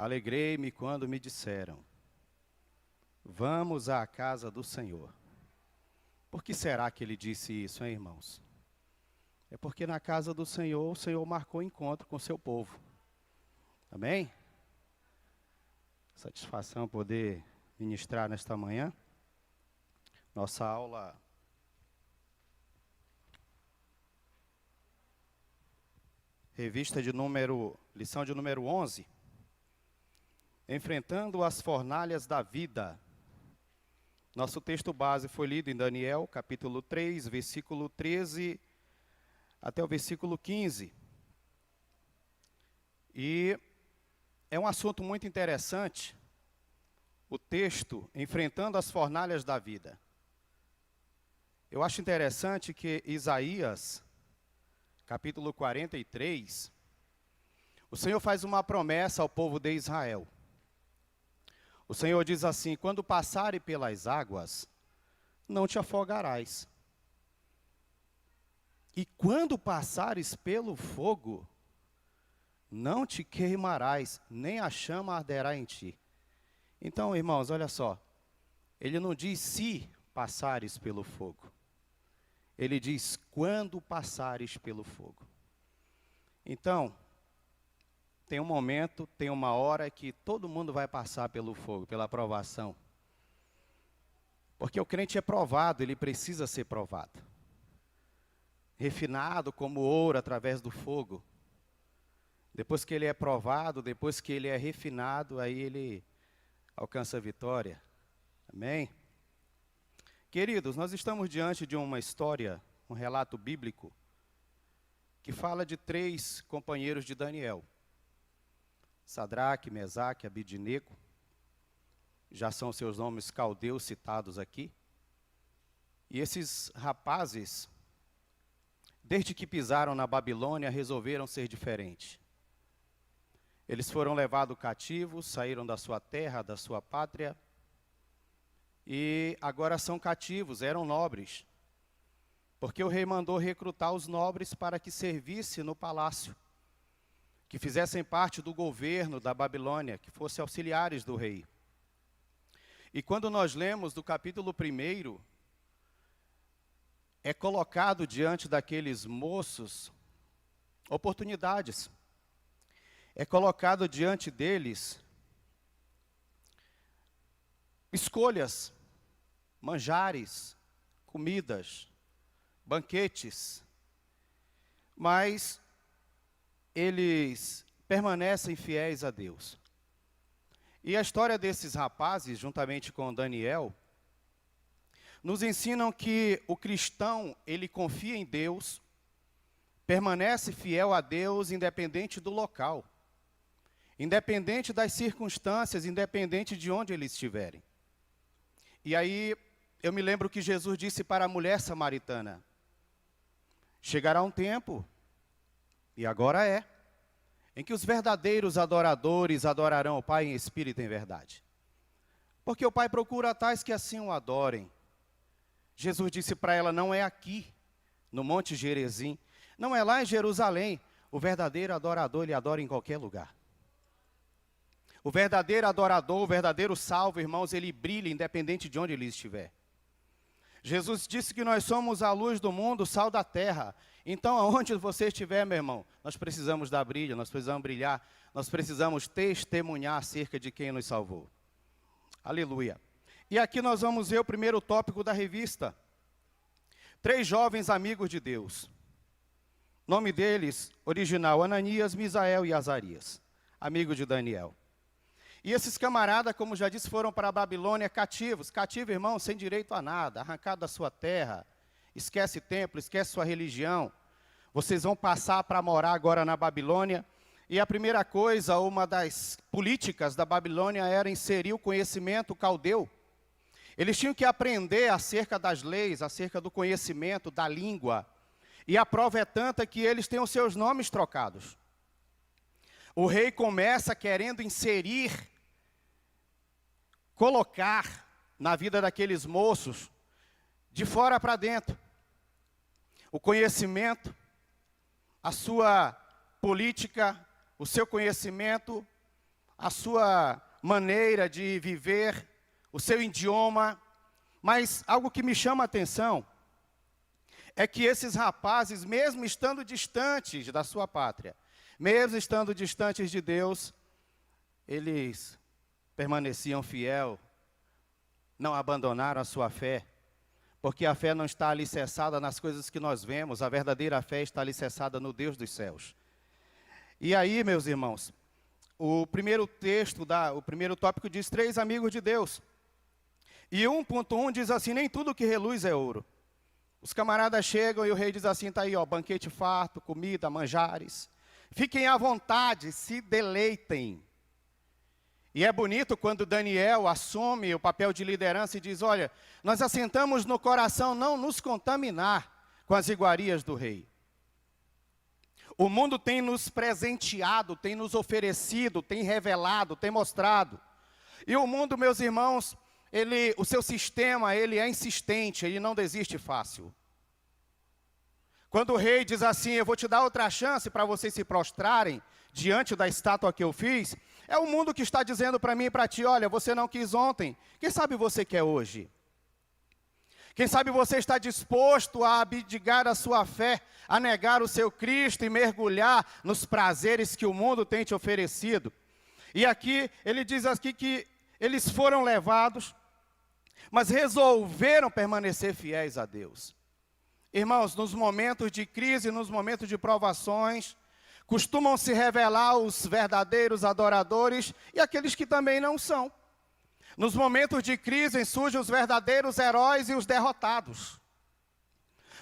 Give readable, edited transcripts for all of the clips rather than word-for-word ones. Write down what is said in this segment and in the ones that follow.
Alegrei-me quando me disseram: vamos à casa do Senhor. Por que será que ele disse isso, hein, irmãos? É porque na casa do Senhor, o Senhor marcou encontro com o seu povo. Amém? Satisfação poder ministrar nesta manhã. Nossa aula lição de número 11. Enfrentando as fornalhas da vida. Nosso texto base foi lido em Daniel, capítulo 3, versículo 13 até o versículo 15. E é um assunto muito interessante, o texto, enfrentando as fornalhas da vida. Eu acho interessante que Isaías, capítulo 43, o Senhor faz uma promessa ao povo de Israel. O Senhor diz assim: quando passares pelas águas, não te afogarás. E quando passares pelo fogo, não te queimarás, nem a chama arderá em ti. Então, irmãos, olha só. Ele não diz se passares pelo fogo. Ele diz quando passares pelo fogo. Então, tem um momento, tem uma hora que todo mundo vai passar pelo fogo, pela provação. Porque o crente é provado, ele precisa ser provado. Refinado como ouro através do fogo. Depois que ele é provado, depois que ele é refinado, aí ele alcança a vitória. Amém? Queridos, nós estamos diante de uma história, um relato bíblico, que fala de 3 companheiros de Daniel. Sadraque, Mesaque, Abidnego, já são seus nomes caldeus citados aqui. E esses rapazes, desde que pisaram na Babilônia, resolveram ser diferentes. Eles foram levados cativos, saíram da sua terra, da sua pátria, e agora são cativos, eram nobres, porque o rei mandou recrutar os nobres para que servissem no palácio, que fizessem parte do governo da Babilônia, que fossem auxiliares do rei. E quando nós lemos do capítulo 1, é colocado diante daqueles moços oportunidades. É colocado diante deles escolhas, manjares, comidas, banquetes, mas eles permanecem fiéis a Deus. E a história desses rapazes, juntamente com Daniel, nos ensinam que o cristão, ele confia em Deus, permanece fiel a Deus, independente do local, independente das circunstâncias, independente de onde eles estiverem. E aí, eu me lembro que Jesus disse para a mulher samaritana: chegará um tempo, e agora é, em que os verdadeiros adoradores adorarão o Pai em espírito e em verdade. Porque o Pai procura tais que assim o adorem. Jesus disse para ela: não é aqui, no Monte Gerizim, não é lá em Jerusalém. O verdadeiro adorador, ele adora em qualquer lugar. O verdadeiro adorador, o verdadeiro salvo, irmãos, ele brilha independente de onde ele estiver. Jesus disse que nós somos a luz do mundo, o sal da terra. Então, aonde você estiver, meu irmão, nós precisamos dar brilho, nós precisamos brilhar, nós precisamos testemunhar acerca de quem nos salvou. Aleluia. E aqui nós vamos ver o primeiro tópico da revista. 3 jovens amigos de Deus. Nome deles, original, Ananias, Misael e Azarias. Amigo de Daniel. E esses camaradas, como já disse, foram para a Babilônia cativos. Cativo, irmão, sem direito a nada, arrancado da sua terra. Esquece templo, esquece sua religião. Vocês vão passar para morar agora na Babilônia. E a primeira coisa, uma das políticas da Babilônia era inserir o conhecimento caldeu. Eles tinham que aprender acerca das leis, acerca do conhecimento, da língua. E a prova é tanta que eles têm os seus nomes trocados. O rei começa querendo inserir, colocar na vida daqueles moços, de fora para dentro, o conhecimento, a sua política, o seu conhecimento, a sua maneira de viver, o seu idioma, mas algo que me chama a atenção é que esses rapazes, mesmo estando distantes da sua pátria, mesmo estando distantes de Deus, eles permaneciam fiel, não abandonaram a sua fé, porque a fé não está alicerçada nas coisas que nós vemos, a verdadeira fé está alicerçada no Deus dos céus. E aí, meus irmãos, o primeiro tópico diz 3 amigos de Deus. E 1.1 diz assim, nem tudo que reluz é ouro. Os camaradas chegam e o rei diz assim, está aí, ó, banquete farto, comida, manjares. Fiquem à vontade, se deleitem. E é bonito quando Daniel assume o papel de liderança e diz, olha, nós assentamos no coração não nos contaminar com as iguarias do rei. O mundo tem nos presenteado, tem nos oferecido, tem revelado, tem mostrado. E o mundo, meus irmãos, o seu sistema, ele é insistente, ele não desiste fácil. Quando o rei diz assim, eu vou te dar outra chance para vocês se prostrarem diante da estátua que eu fiz, é o mundo que está dizendo para mim e para ti, olha, você não quis ontem, quem sabe você quer hoje? Quem sabe você está disposto a abdicar da sua fé, a negar o seu Cristo e mergulhar nos prazeres que o mundo tem te oferecido. E aqui, ele diz aqui que eles foram levados, mas resolveram permanecer fiéis a Deus. Irmãos, nos momentos de crise, nos momentos de provações, costumam se revelar os verdadeiros adoradores e aqueles que também não são. Nos momentos de crise surgem os verdadeiros heróis e os derrotados.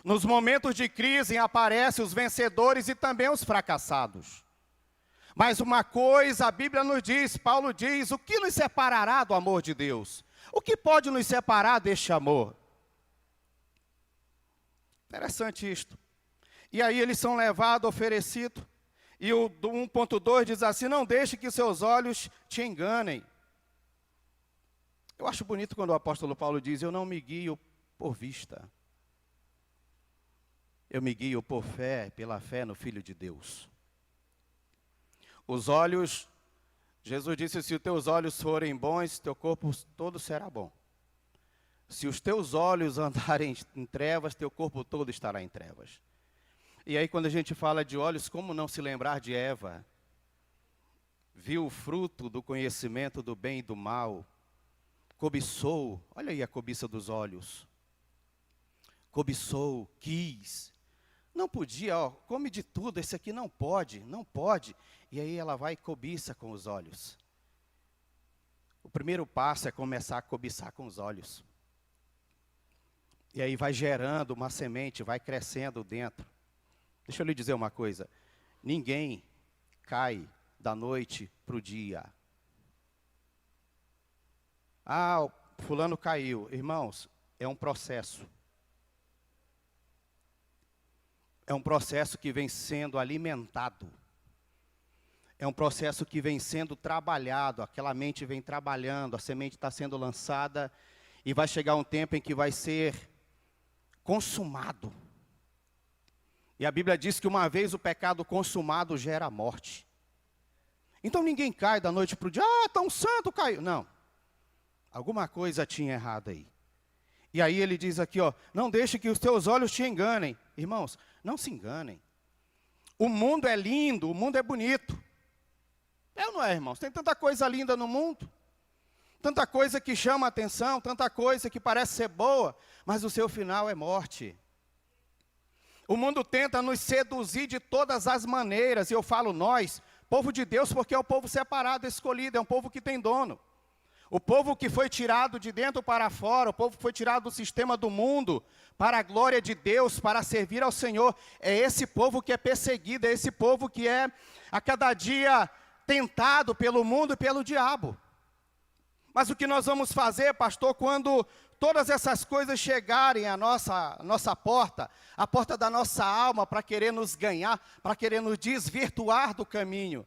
Nos momentos de crise aparecem os vencedores e também os fracassados. Mas uma coisa a Bíblia nos diz, Paulo diz, o que nos separará do amor de Deus? O que pode nos separar deste amor? Interessante isto. E aí eles são levados, oferecidos. E o 1.2 diz assim, não deixe que seus olhos te enganem. Eu acho bonito quando o apóstolo Paulo diz, eu não me guio por vista. Eu me guio por fé, pela fé no Filho de Deus. Os olhos, Jesus disse, se os teus olhos forem bons, teu corpo todo será bom. Se os teus olhos andarem em trevas, teu corpo todo estará em trevas. E aí quando a gente fala de olhos, como não se lembrar de Eva? Viu o fruto do conhecimento do bem e do mal, cobiçou, olha aí a cobiça dos olhos. Cobiçou, quis. Não podia, ó, come de tudo, esse aqui não pode, não pode. E aí ela vai e cobiça com os olhos. O primeiro passo é começar a cobiçar com os olhos. E aí vai gerando uma semente, vai crescendo dentro. Deixa eu lhe dizer uma coisa. Ninguém cai da noite para o dia. Ah, o fulano caiu. Irmãos, é um processo. É um processo que vem sendo alimentado. É um processo que vem sendo trabalhado. Aquela mente vem trabalhando, a semente está sendo lançada e vai chegar um tempo em que vai ser consumado. E a Bíblia diz que uma vez o pecado consumado gera a morte. Então ninguém cai da noite para o dia, tão santo caiu. Não, alguma coisa tinha errado aí. E aí ele diz aqui, ó, não deixe que os teus olhos te enganem. Irmãos, não se enganem. O mundo é lindo, o mundo é bonito. É ou não é, irmãos? Tem tanta coisa linda no mundo. Tanta coisa que chama a atenção, tanta coisa que parece ser boa, mas o seu final é morte. O mundo tenta nos seduzir de todas as maneiras, e eu falo nós, povo de Deus, porque é o povo separado, escolhido, é um povo que tem dono. O povo que foi tirado de dentro para fora, o povo que foi tirado do sistema do mundo, para a glória de Deus, para servir ao Senhor, é esse povo que é perseguido, é esse povo que é a cada dia tentado pelo mundo e pelo diabo. Mas o que nós vamos fazer, pastor, quando todas essas coisas chegarem à nossa porta, a porta da nossa alma, para querer nos ganhar, para querer nos desvirtuar do caminho?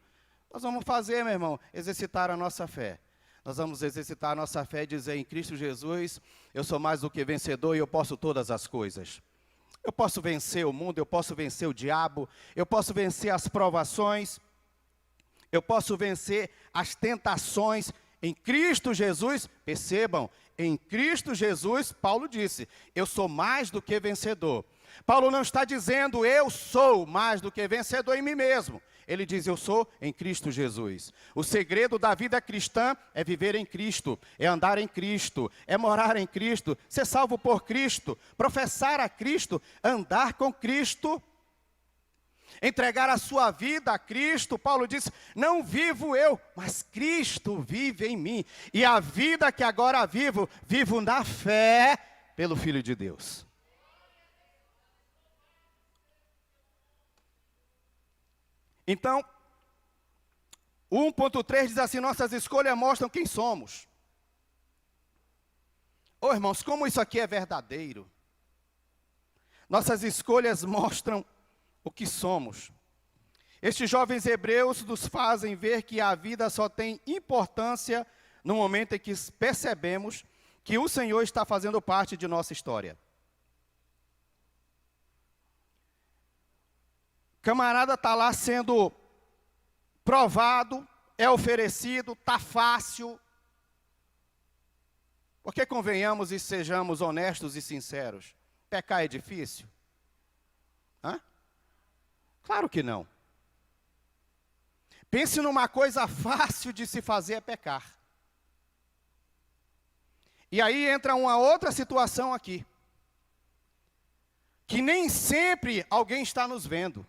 Nós vamos fazer, meu irmão, exercitar a nossa fé. Nós vamos exercitar a nossa fé e dizer, em Cristo Jesus, eu sou mais do que vencedor e eu posso todas as coisas. Eu posso vencer o mundo, eu posso vencer o diabo, eu posso vencer as provações. Eu posso vencer as tentações em Cristo Jesus. Percebam, em Cristo Jesus, Paulo disse, eu sou mais do que vencedor. Paulo não está dizendo, eu sou mais do que vencedor em mim mesmo. Ele diz, eu sou em Cristo Jesus. O segredo da vida cristã é viver em Cristo, é andar em Cristo, é morar em Cristo, ser salvo por Cristo, professar a Cristo, andar com Cristo, entregar a sua vida a Cristo. Paulo diz, não vivo eu, mas Cristo vive em mim. E a vida que agora vivo, vivo na fé pelo Filho de Deus. Então, 1.3 diz assim, nossas escolhas mostram quem somos. Ô irmãos, como isso aqui é verdadeiro. Nossas escolhas mostram o que somos. Estes jovens hebreus nos fazem ver que a vida só tem importância no momento em que percebemos que o Senhor está fazendo parte de nossa história. Camarada está lá sendo provado, é oferecido, está fácil. Porque convenhamos e sejamos honestos e sinceros, pecar é difícil? Hã? Claro que não. Pense numa coisa fácil de se fazer é pecar. E aí entra uma outra situação aqui. Que nem sempre alguém está nos vendo.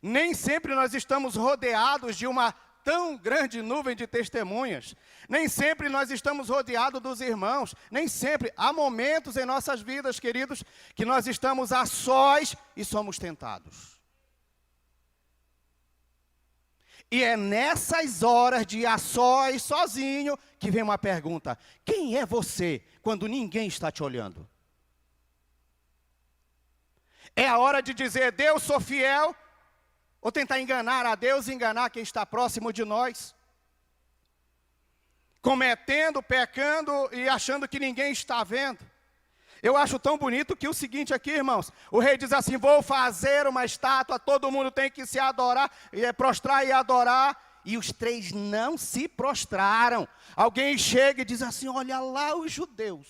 Nem sempre nós estamos rodeados de uma tão grande nuvem de testemunhas. Nem sempre nós estamos rodeados dos irmãos. Nem sempre. Há momentos em nossas vidas, queridos, que nós estamos a sós e somos tentados. E é nessas horas de a sós, sozinho, que vem uma pergunta. Quem é você quando ninguém está te olhando? É a hora de dizer, Deus, sou fiel. Ou tentar enganar a Deus e enganar quem está próximo de nós. Cometendo, pecando e achando que ninguém está vendo. Eu acho tão bonito que o seguinte aqui, irmãos. O rei diz assim, vou fazer uma estátua, todo mundo tem que se adorar, prostrar e adorar. E os três não se prostraram. Alguém chega e diz assim, olha lá os judeus.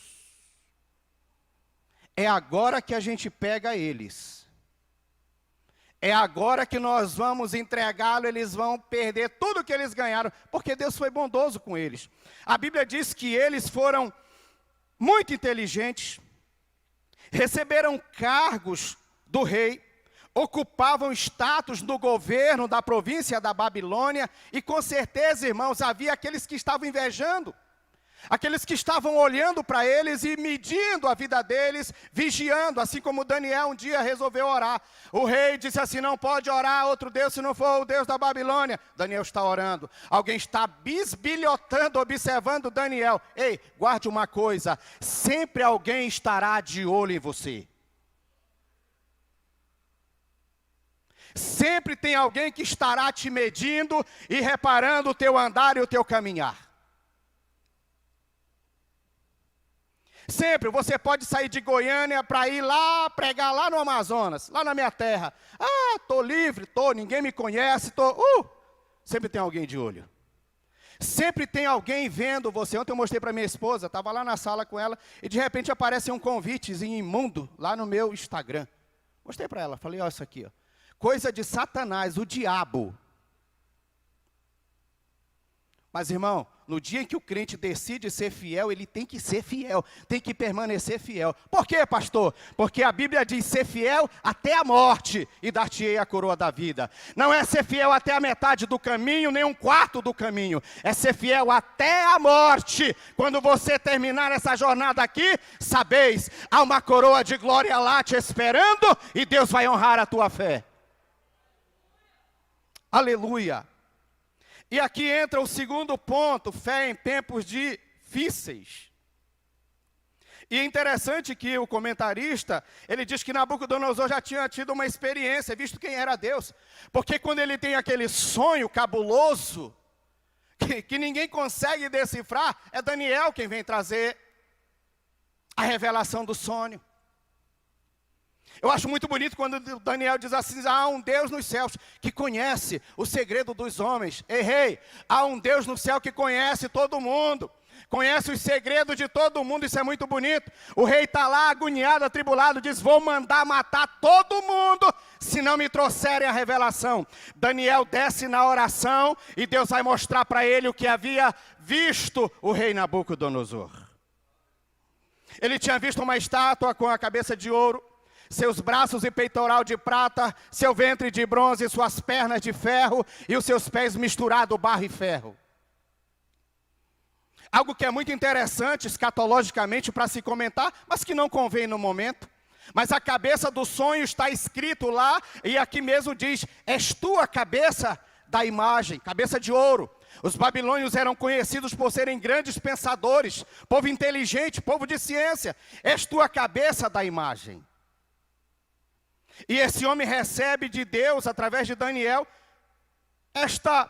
É agora que a gente pega eles. É agora que nós vamos entregá-lo, eles vão perder tudo que eles ganharam, porque Deus foi bondoso com eles. A Bíblia diz que eles foram muito inteligentes, receberam cargos do rei, ocupavam status no governo da província da Babilônia, e com certeza, irmãos, havia aqueles que estavam invejando. Aqueles que estavam olhando para eles e medindo a vida deles, vigiando, assim como Daniel um dia resolveu orar. O rei disse assim, não pode orar outro Deus se não for o Deus da Babilônia. Daniel está orando. Alguém está bisbilhotando, observando Daniel. Ei, guarde uma coisa, sempre alguém estará de olho em você. Sempre tem alguém que estará te medindo e reparando o teu andar e o teu caminhar. Sempre, você pode sair de Goiânia para ir lá, pregar lá no Amazonas, lá na minha terra. Ah, estou livre, ninguém me conhece, Sempre tem alguém de olho. Sempre tem alguém vendo você. Ontem eu mostrei para minha esposa, estava lá na sala com ela, e de repente aparece um convitezinho imundo lá no meu Instagram. Mostrei para ela, falei, olha isso aqui, ó. Coisa de Satanás, o diabo. Mas, irmão, no dia em que o crente decide ser fiel, ele tem que ser fiel, tem que permanecer fiel. Por quê, pastor? Porque a Bíblia diz ser fiel até a morte e dar-te-ei a coroa da vida. Não é ser fiel até a metade do caminho, nem um quarto do caminho. É ser fiel até a morte. Quando você terminar essa jornada aqui, sabeis, há uma coroa de glória lá te esperando e Deus vai honrar a tua fé. Aleluia. E aqui entra o segundo ponto, fé em tempos difíceis. E é interessante que o comentarista, ele diz que Nabucodonosor já tinha tido uma experiência, visto quem era Deus. Porque quando ele tem aquele sonho cabuloso, que ninguém consegue decifrar, é Daniel quem vem trazer a revelação do sonho. Eu acho muito bonito quando Daniel diz assim: há um Deus nos céus que conhece o segredo dos homens. Errei, há um Deus no céu que conhece todo mundo. Conhece os segredos de todo mundo, isso é muito bonito. O rei está lá agoniado, atribulado, diz: vou mandar matar todo mundo, se não me trouxerem a revelação. Daniel desce na oração e Deus vai mostrar para ele o que havia visto o rei Nabucodonosor. Ele tinha visto uma estátua com a cabeça de ouro, seus braços e peitoral de prata, seu ventre de bronze, suas pernas de ferro e os seus pés misturados barro e ferro. Algo que é muito interessante escatologicamente para se comentar, mas que não convém no momento. Mas a cabeça do sonho está escrito lá, e aqui mesmo diz: és tu a cabeça da imagem, cabeça de ouro. Os babilônios eram conhecidos por serem grandes pensadores, povo inteligente, povo de ciência. És tu a cabeça da imagem. E esse homem recebe de Deus, através de Daniel, esta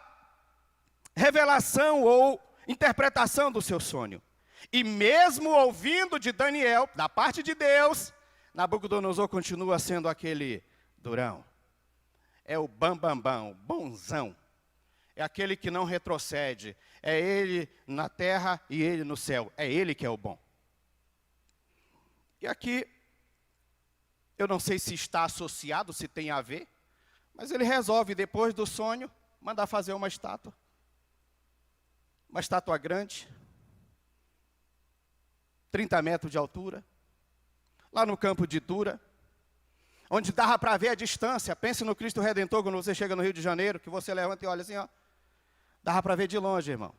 revelação ou interpretação do seu sonho. E mesmo ouvindo de Daniel, da parte de Deus, Nabucodonosor continua sendo aquele durão. É o bambambam, bonzão. É aquele que não retrocede. É ele na terra e ele no céu. É ele que é o bom. E aqui, eu não sei se está associado, se tem a ver, mas ele resolve, depois do sonho, mandar fazer uma estátua. Uma estátua grande, 30 metros de altura, lá no campo de Dura, onde dava para ver a distância. Pense no Cristo Redentor, quando você chega no Rio de Janeiro, que você levanta e olha assim, ó, dava para ver de longe, irmão.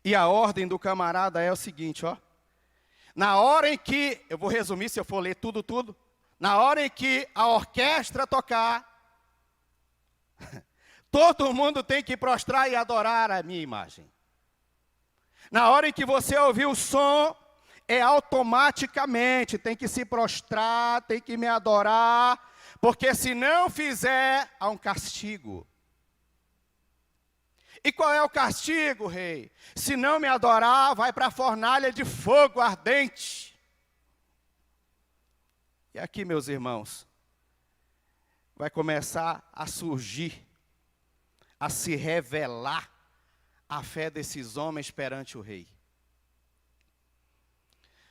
E a ordem do camarada é o seguinte, ó. Na hora em que, eu vou resumir se eu for ler tudo, na hora em que a orquestra tocar, todo mundo tem que prostrar e adorar a minha imagem. Na hora em que você ouvir o som, automaticamente tem que se prostrar, tem que me adorar, porque se não fizer, há um castigo. E qual é o castigo, rei? Se não me adorar, vai para a fornalha de fogo ardente. E aqui, meus irmãos, vai começar a surgir, a se revelar a fé desses homens perante o rei.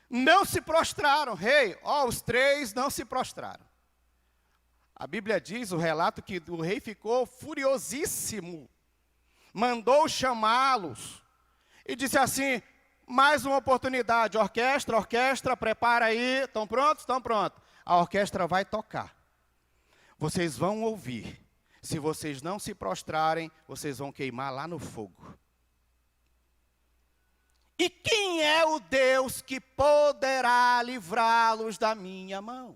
Não se prostraram, rei. Os 3 não se prostraram. A Bíblia diz, o relato, que o rei ficou furiosíssimo. Mandou chamá-los. E disse assim: mais uma oportunidade. Orquestra, prepara aí. Estão prontos? Estão prontos. A orquestra vai tocar. Vocês vão ouvir. Se vocês não se prostrarem, vocês vão queimar lá no fogo. E quem é o Deus que poderá livrá-los da minha mão?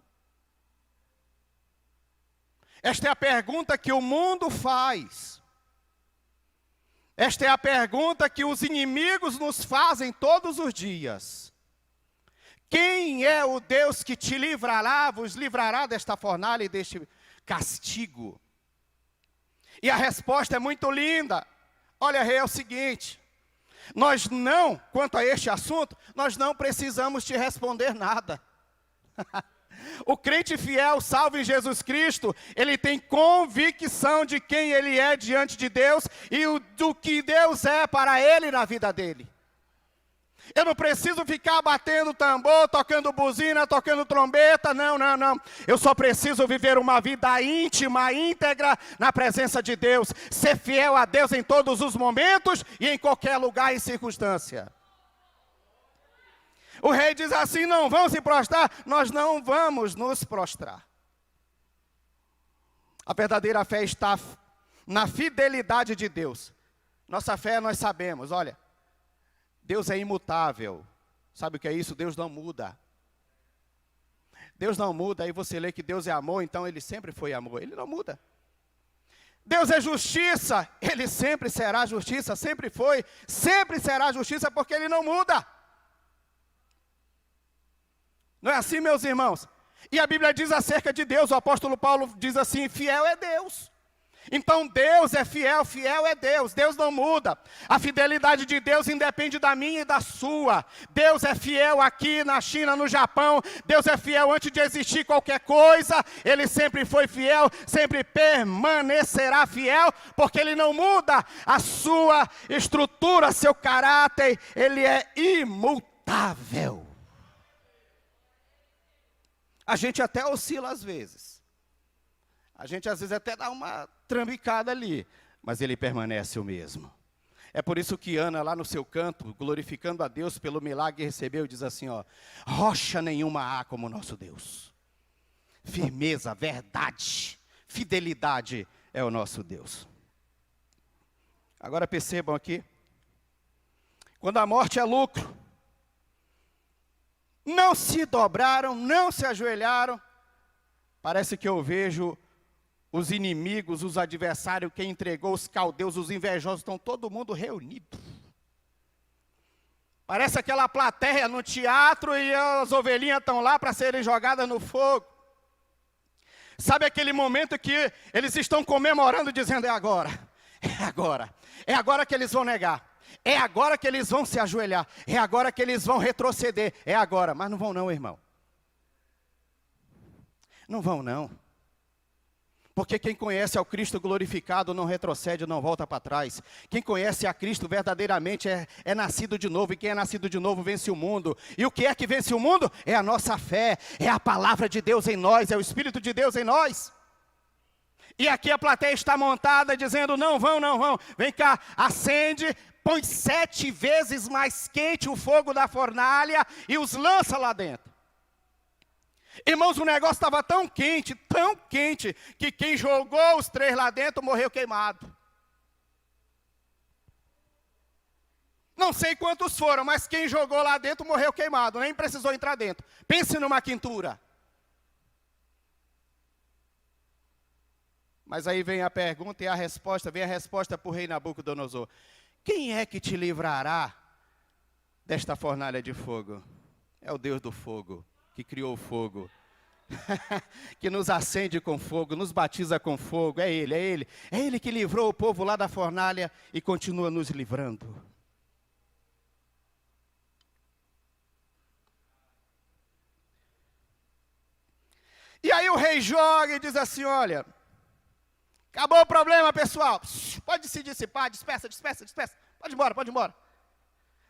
Esta é a pergunta que o mundo faz. Esta é a pergunta que os inimigos nos fazem todos os dias. Quem é o Deus que te livrará, vos livrará desta fornalha e deste castigo? E a resposta é muito linda. Olha, rei, é o seguinte: nós não, quanto a este assunto, nós não precisamos te responder nada. O crente fiel, salvo em Jesus Cristo, ele tem convicção de quem ele é diante de Deus e do que Deus é para ele na vida dele. Eu não preciso ficar batendo tambor, tocando buzina, tocando trombeta, não. Eu só preciso viver uma vida íntima, íntegra, na presença de Deus. Ser fiel a Deus em todos os momentos e em qualquer lugar e circunstância. O rei diz assim: não vão se prostrar, nós não vamos nos prostrar. A verdadeira fé está na fidelidade de Deus. Nossa fé, nós sabemos, olha, Deus é imutável. Sabe o que é isso? Deus não muda. Deus não muda. Aí você lê que Deus é amor, então Ele sempre foi amor. Ele não muda. Deus é justiça. Ele sempre será justiça. Sempre foi. Sempre será justiça, porque Ele não muda. Não é assim, meus irmãos? E a Bíblia diz acerca de Deus. O apóstolo Paulo diz assim: fiel é Deus. Então Deus é fiel, fiel é Deus, Deus não muda. A fidelidade de Deus independe da minha e da sua. Deus é fiel aqui na China, no Japão. Deus é fiel antes de existir qualquer coisa. Ele sempre foi fiel, sempre permanecerá fiel, porque Ele não muda a sua estrutura, seu caráter. Ele é imutável. A gente até oscila às vezes. A gente às vezes até dá uma trambicada ali, mas Ele permanece o mesmo. É por isso que Ana, lá no seu canto, glorificando a Deus pelo milagre que recebeu, diz assim, ó: rocha nenhuma há como o nosso Deus. Firmeza, verdade, fidelidade é o nosso Deus. Agora percebam aqui, quando a morte é lucro, não se dobraram, não se ajoelharam. Parece que eu vejo os inimigos, os adversários, quem entregou, os caldeus, os invejosos, estão todo mundo reunido. Parece aquela plateia no teatro e as ovelhinhas estão lá para serem jogadas no fogo. Sabe aquele momento que eles estão comemorando, dizendo: é agora, é agora, é agora que eles vão negar. É agora que eles vão se ajoelhar, é agora que eles vão retroceder, é agora. Mas não vão não, irmão. Não vão não. Porque quem conhece ao Cristo glorificado não retrocede, não volta para trás. Quem conhece a Cristo verdadeiramente é nascido de novo. E quem é nascido de novo vence o mundo. E o que é que vence o mundo? É a nossa fé, é a palavra de Deus em nós, é o Espírito de Deus em nós. E aqui a plateia está montada dizendo: não vão, não vão. Vem cá, acende, põe 7 vezes mais quente o fogo da fornalha e os lança lá dentro. Irmãos, o negócio estava tão quente, que quem jogou os 3 lá dentro morreu queimado. Não sei quantos foram, mas quem jogou lá dentro morreu queimado, nem precisou entrar dentro. Pense numa quentura. Mas aí vem a pergunta e a resposta, vem a resposta para o rei Nabucodonosor: quem é que te livrará desta fornalha de fogo? É o Deus do fogo, que criou o fogo, que nos acende com fogo, nos batiza com fogo. É Ele que livrou o povo lá da fornalha e continua nos livrando. E aí o rei joga e diz assim: olha, acabou o problema, pessoal, pode se dissipar, dispersa, pode ir embora.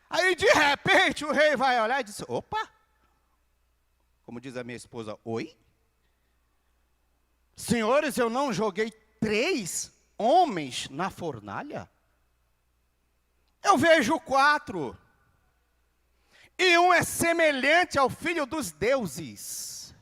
Aí de repente o rei vai olhar e diz: opa, como diz a minha esposa, oi? Senhores, eu não joguei 3 homens na fornalha? Eu vejo 4. E um é semelhante ao filho dos deuses.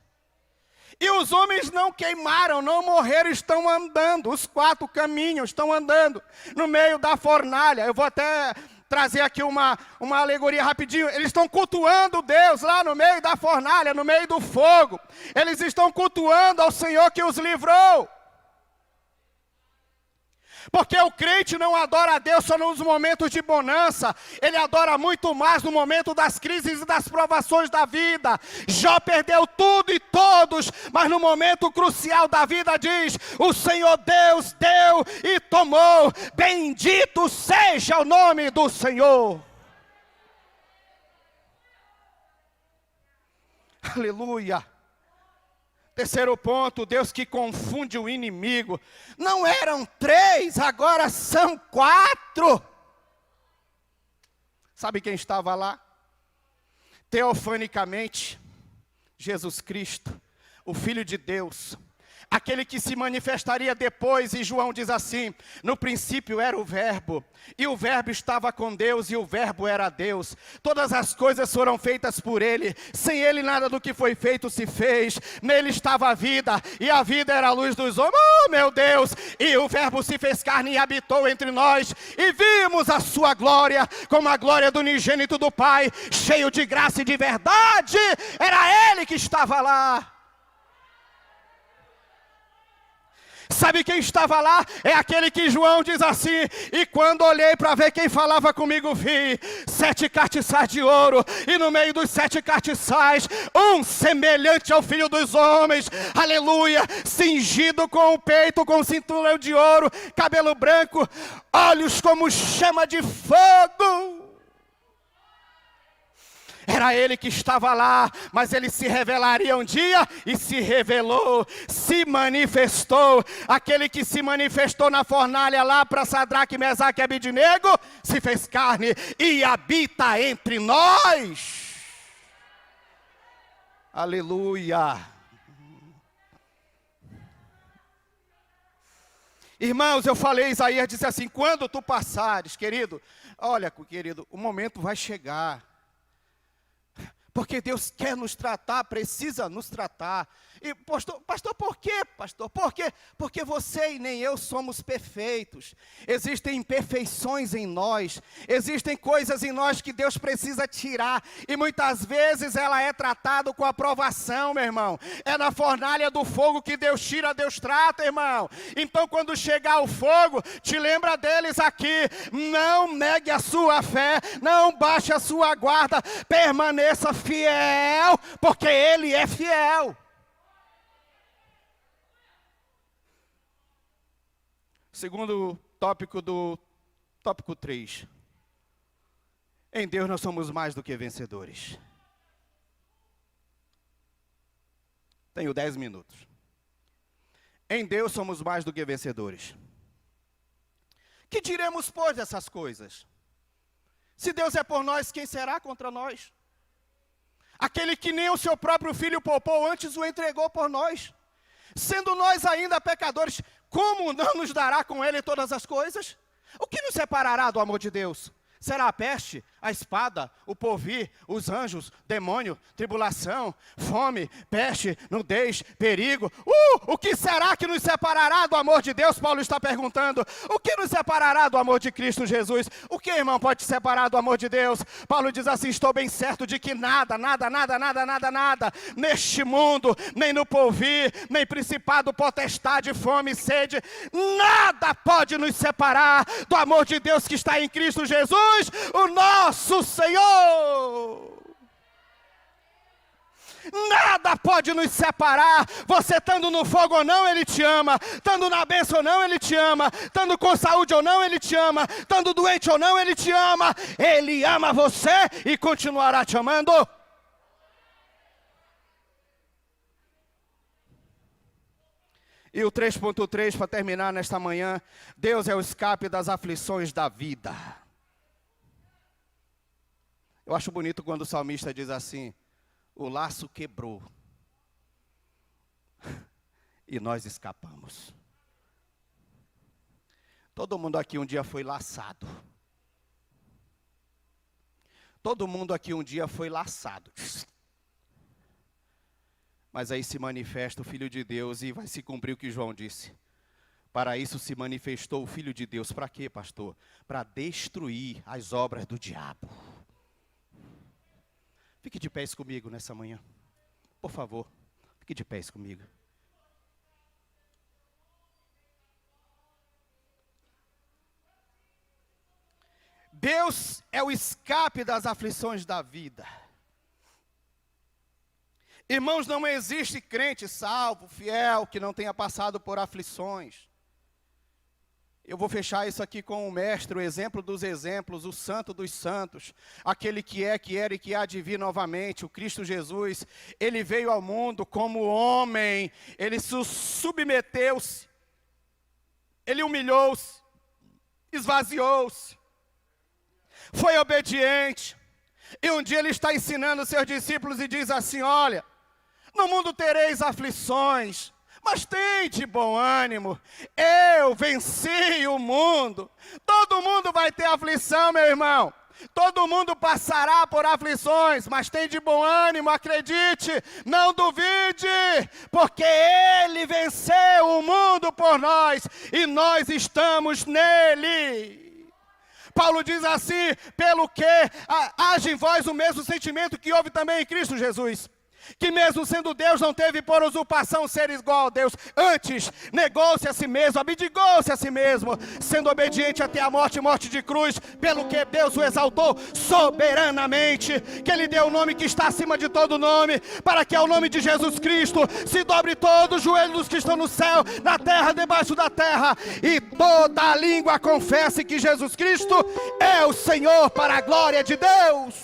E os homens não queimaram, não morreram, estão andando. Os 4 caminham, estão andando no meio da fornalha. Eu vou até trazer aqui uma alegoria rapidinho. Eles estão cultuando Deus lá no meio da fornalha, no meio do fogo. Eles estão cultuando ao Senhor que os livrou. Porque o crente não adora a Deus só nos momentos de bonança. Ele adora muito mais no momento das crises e das provações da vida. Jó perdeu tudo e todos, mas no momento crucial da vida diz: o Senhor Deus deu e tomou. Bendito seja o nome do Senhor. Aleluia. Terceiro ponto, Deus que confunde o inimigo. Não eram 3, agora são 4. Sabe quem estava lá? Teofanicamente, Jesus Cristo, o Filho de Deus. Aquele que se manifestaria depois, e João diz assim: no princípio era o verbo, e o verbo estava com Deus, e o verbo era Deus. Todas as coisas foram feitas por ele, sem ele nada do que foi feito se fez. Nele estava a vida, e a vida era a luz dos homens. Oh, meu Deus! E o verbo se fez carne e habitou entre nós, e vimos a sua glória, como a glória do unigênito do Pai, cheio de graça e de verdade. Era ele que estava lá. Sabe quem estava lá? É aquele que João diz assim: e quando olhei para ver quem falava comigo, vi 7 castiçais de ouro, e no meio dos 7 castiçais, um semelhante ao Filho dos Homens, aleluia, cingido com o peito, com cinturão de ouro, cabelo branco, olhos como chama de fogo. Era ele que estava lá, mas ele se revelaria um dia, e se revelou, se manifestou. Aquele que se manifestou na fornalha lá para Sadraque, Mesaque e Abednego, se fez carne e habita entre nós. Aleluia. Irmãos, eu falei, Isaías disse assim: quando tu passares, querido, olha, querido, o momento vai chegar. Porque Deus quer nos tratar, precisa nos tratar. E pastor, por quê, pastor? Por quê? Porque você e nem eu somos perfeitos. Existem imperfeições em nós. Existem coisas em nós que Deus precisa tirar. E muitas vezes ela é tratada com aprovação, meu irmão. É na fornalha do fogo que Deus tira, Deus trata, irmão. Então quando chegar o fogo, te lembra deles aqui. Não negue a sua fé, não baixe a sua guarda. Permaneça fiel, porque Ele é fiel. Segundo tópico do tópico 3. Em Deus nós somos mais do que vencedores. Tenho 10 minutos. Em Deus somos mais do que vencedores. Que diremos, pois, dessas coisas? Se Deus é por nós, quem será contra nós? Aquele que nem o seu próprio filho poupou, antes o entregou por nós. Sendo nós ainda pecadores, como não nos dará com ele todas as coisas? O que nos separará do amor de Deus? Será a peste, a espada, o porvir, os anjos, demônio, tribulação, fome, peste, nudez, perigo? O que será que nos separará do amor de Deus? Paulo está perguntando. O que nos separará do amor de Cristo Jesus? O que, irmão, pode te separar do amor de Deus? Paulo diz assim: estou bem certo de que nada, neste mundo, nem no porvir, nem principado, potestade, fome, sede, nada pode nos separar do amor de Deus que está em Cristo Jesus, o nosso Senhor. Nada pode nos separar. Você estando no fogo ou não, Ele te ama. Estando na bênção ou não, Ele te ama. Estando com saúde ou não, Ele te ama. Estando doente ou não, Ele te ama. Ele ama você e continuará te amando. E o 3.3, para terminar nesta manhã: Deus é o escape das aflições da vida. Eu acho bonito quando o salmista diz assim: o laço quebrou e nós escapamos. Todo mundo aqui um dia foi laçado. Todo mundo aqui um dia foi laçado. Mas aí se manifesta o Filho de Deus e vai se cumprir o que João disse. Para isso se manifestou o Filho de Deus. Para quê, pastor? Para destruir as obras do diabo. Fique de pés comigo nessa manhã. Por favor, fique de pés comigo. Deus é o escape das aflições da vida. Irmãos, não existe crente salvo, fiel, que não tenha passado por aflições. Eu vou fechar isso aqui com o mestre, o exemplo dos exemplos, o santo dos santos, aquele que é, que era e que há de vir novamente, o Cristo Jesus. Ele veio ao mundo como homem, ele se submeteu-se, ele humilhou-se, esvaziou-se, foi obediente. E um dia ele está ensinando seus discípulos e diz assim: olha, no mundo tereis aflições, mas tem de bom ânimo, eu venci o mundo. Todo mundo vai ter aflição, meu irmão. Todo mundo passará por aflições, mas tem de bom ânimo, acredite, não duvide, porque Ele venceu o mundo por nós, e nós estamos nele. Paulo diz assim: pelo que haja em vós o mesmo sentimento que houve também em Cristo Jesus. que mesmo sendo Deus não teve por usurpação ser igual a Deus, antes negou-se a si mesmo, abdicou-se a si mesmo, sendo obediente até a morte, morte de cruz, pelo que Deus o exaltou soberanamente, que Ele deu o nome que está acima de todo nome, para que ao nome de Jesus Cristo se dobre todo o joelho dos que estão no céu, na terra, debaixo da terra, e toda a língua confesse que Jesus Cristo é o Senhor, para a glória de Deus.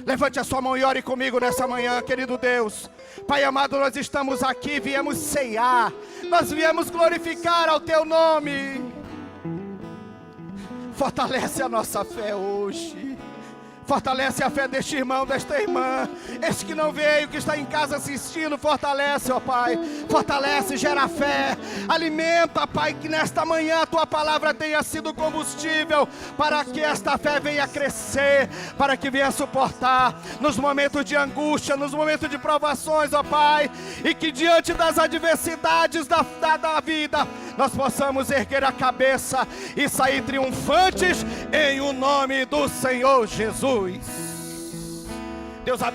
Levante a sua mão e ore comigo nessa manhã, querido Deus. Pai amado, nós estamos aqui, viemos ceiar, nós viemos glorificar ao Teu nome. Fortalece a nossa fé hoje. Fortalece a fé deste irmão, desta irmã. Este que não veio, que está em casa assistindo, fortalece, ó Pai. Fortalece, gera fé. Alimenta, Pai, que nesta manhã a Tua palavra tenha sido combustível para que esta fé venha crescer, para que venha suportar nos momentos de angústia, nos momentos de provações, ó Pai. E que diante das adversidades da vida, nós possamos erguer a cabeça e sair triunfantes em o nome do Senhor Jesus. Deus abençoe.